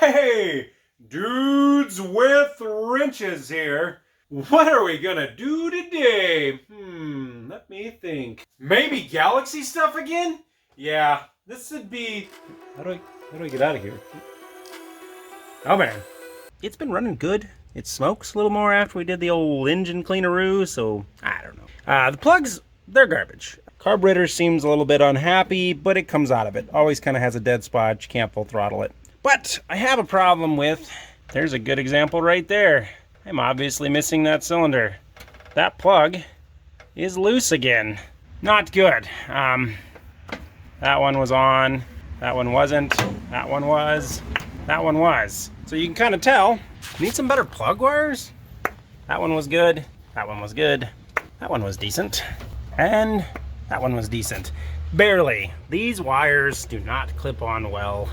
Hey, dudes with wrenches here. What are we gonna do today? Let me think. Maybe galaxy stuff again? Yeah, this would be... How do I get out of here? Oh man. It's been running good. It smokes a little more after we did the old engine cleaneroo, so I don't know. The plugs, they're garbage. Carburetor seems a little bit unhappy, but it comes out of it. Always kind of has a dead spot. You can't full throttle it. But I have a problem with, there's a good example right there. I'm obviously missing that cylinder. That plug is loose again. Not good. That one was on, that one wasn't, that one was, that one was. So you can kind of tell, need some better plug wires. That one was good, that one was good, that one was decent, and that one was decent. Barely. These wires do not clip on well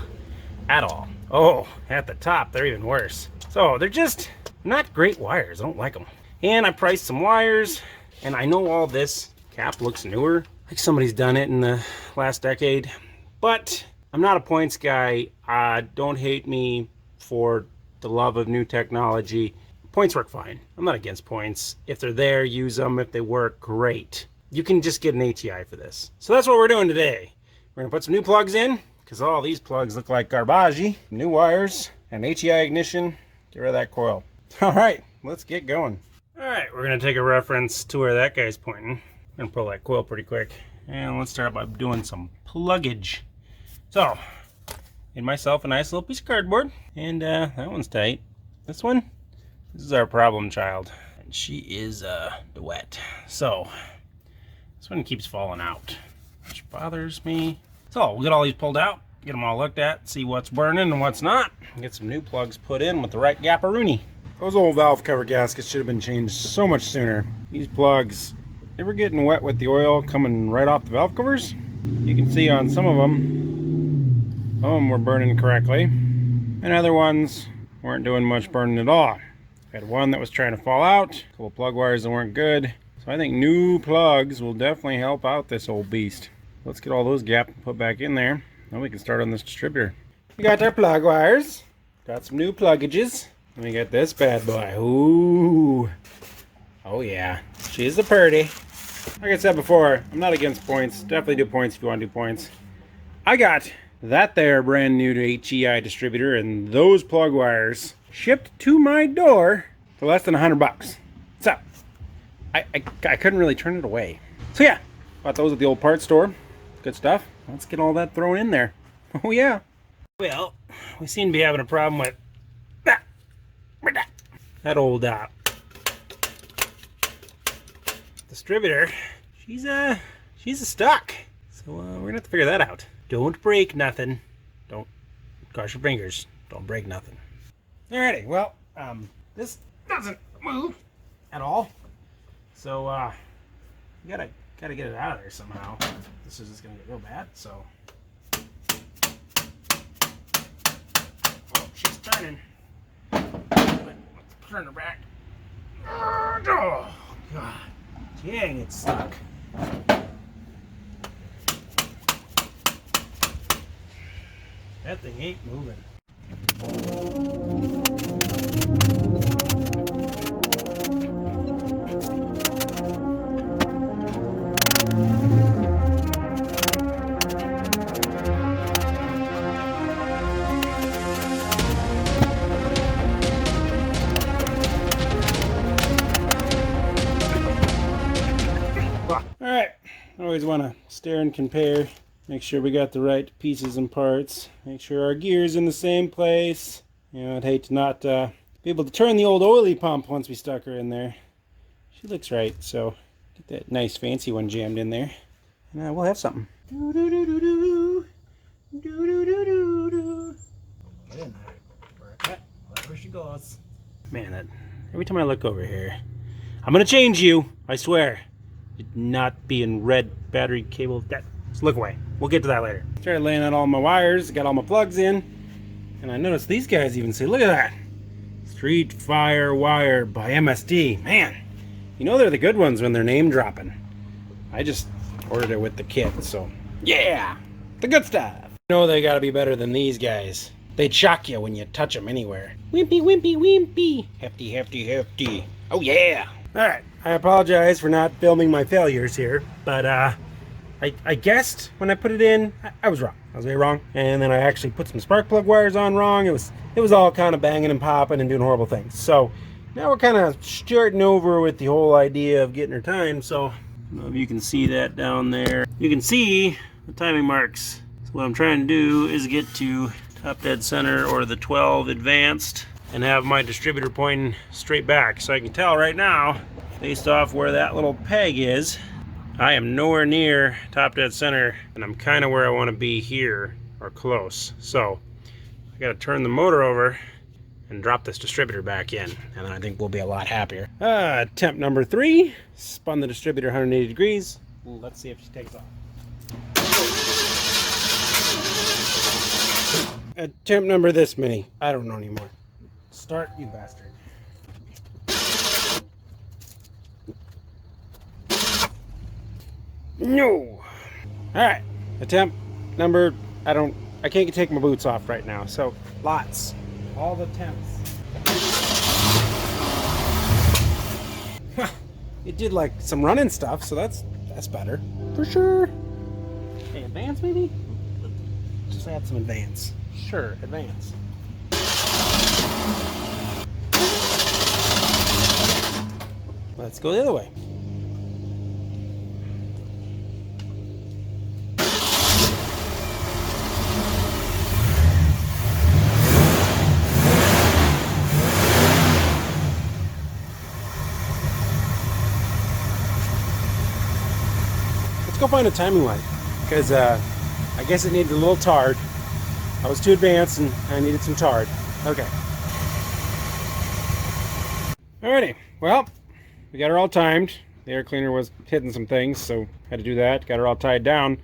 at all. Oh, at the top, they're even worse. So they're just not great wires. I don't like them. And I priced some wires, and I know all this cap looks newer, like somebody's done it in the last decade, but I'm not a points guy. Don't hate me for the love of new technology. Points work fine. I'm not against points. If they're there, use them. If they work, great. You can just get an HEI for this. So that's what we're doing today. We're gonna put some new plugs in, because all these plugs look like garbage. New wires, and HEI ignition, get rid of that coil. All right, let's get going. All right, we're gonna take a reference to where that guy's pointing. I'm gonna pull that coil pretty quick. And let's start by doing some pluggage. So, made myself a nice little piece of cardboard, and that one's tight. This one, this is our problem child, and she is wet. So, this one keeps falling out, which bothers me. So we'll get all these pulled out, get them all looked at, see what's burning and what's not, get some new plugs put in with the right gapperoonie. Those old valve cover gaskets should have been changed so much sooner. These plugs, they were getting wet with the oil coming right off the valve covers. You can see on some of them were burning correctly, and other ones weren't doing much burning at all. Had one that was trying to fall out, a couple plug wires that weren't good. So I think new plugs will definitely help out this old beast. Let's get all those gapped and put back in there. Now we can start on this distributor. We got our plug wires. Got some new pluggages. Let me get this bad boy. Ooh. Oh yeah. She's a purty. Like I said before, I'm not against points. Definitely do points if you want to do points. I got that there brand new to HEI distributor and those plug wires shipped to my door for less than $100. So, I couldn't really turn it away. So yeah, bought those at the old parts store. Good stuff. Let's get all that thrown in there. Oh yeah. Well, we seem to be having a problem with that old distributor. She's stuck. So we're gonna have to figure that out. Don't break nothing. Don't cross your fingers. Don't break nothing. Alrighty. Well, this doesn't move at all. So you gotta get it out of there somehow. This is just gonna get real bad. So, oh, she's turning. Let's turn her back. Oh God, dang, it's stuck. That thing ain't moving. Alright, always want to stare and compare, make sure we got the right pieces and parts, make sure our gear's in the same place. You know, I'd hate to not be able to turn the old oily pump once we stuck her in there. She looks right, so get that nice fancy one jammed in there, and we'll have something. Get in there. Wherever she goes. Man, every time I look over here, I'm gonna change you, I swear. Not being red battery cable. Just look away. We'll get to that later. Started laying out all my wires, got all my plugs in, and I noticed these guys even say, look at that. Street Fire Wire by MSD. Man, you know they're the good ones when they're name dropping. I just ordered it with the kit, so yeah, the good stuff. You know they gotta be better than these guys. they'd shock you when you touch them anywhere. Wimpy, wimpy, wimpy. Hefty, hefty, hefty. Oh yeah. Alright, I apologize for not filming my failures here, but I guessed when I put it in, I was wrong. I was very wrong. And then I actually put some spark plug wires on wrong. It was all kind of banging and popping and doing horrible things. So now we're kind of starting over with the whole idea of getting her timed. So I don't know if you can see that down there. You can see the timing marks. So what I'm trying to do is get to top dead center or the 12 advanced and have my distributor pointing straight back. So I can tell right now, based off where that little peg is, I am nowhere near top dead center, and I'm kind of where I want to be here, or close. So I got to turn the motor over and drop this distributor back in, and then I think we'll be a lot happier. Attempt number 3, spun the distributor 180 degrees. Let's see if she takes off. Attempt number this many. I don't know anymore. Start, you bastard. No. Alright. Attempt number, I can't take my boots off right now, so lots. All the attempts. Well, it did like some running stuff, so that's better. For sure. Hey, advance maybe? Just add some advance. Sure, advance. Let's go the other way. Let's go find a timing light, because I guess it needed a little tard. I was too advanced and I needed some tard. Okay. Alrighty, well, we got her all timed. The air cleaner was hitting some things, so had to do that. Got her all tied down.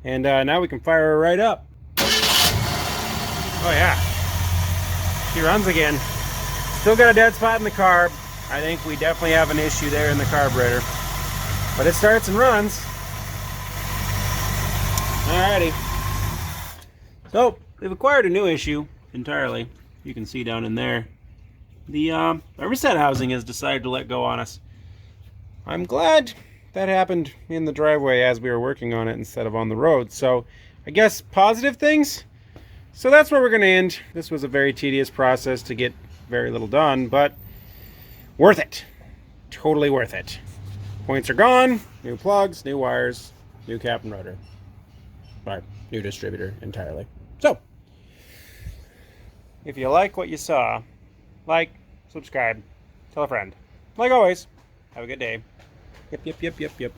And now we can fire her right up. Oh yeah. She runs again. Still got a dead spot in the carb. I think we definitely have an issue there in the carburetor. But it starts and runs. Alrighty. So, we've acquired a new issue entirely. You can see down in there. The reset housing has decided to let go on us. I'm glad that happened in the driveway as we were working on it instead of on the road. So, I guess positive things. So that's where we're going to end. This was a very tedious process to get very little done, but worth it. Totally worth it. Points are gone. New plugs, new wires, new cap and rotor. Right, new distributor entirely. So, if you like what you saw, like, subscribe, tell a friend. Like always, have a good day. Yep, yep, yep, yep, yep.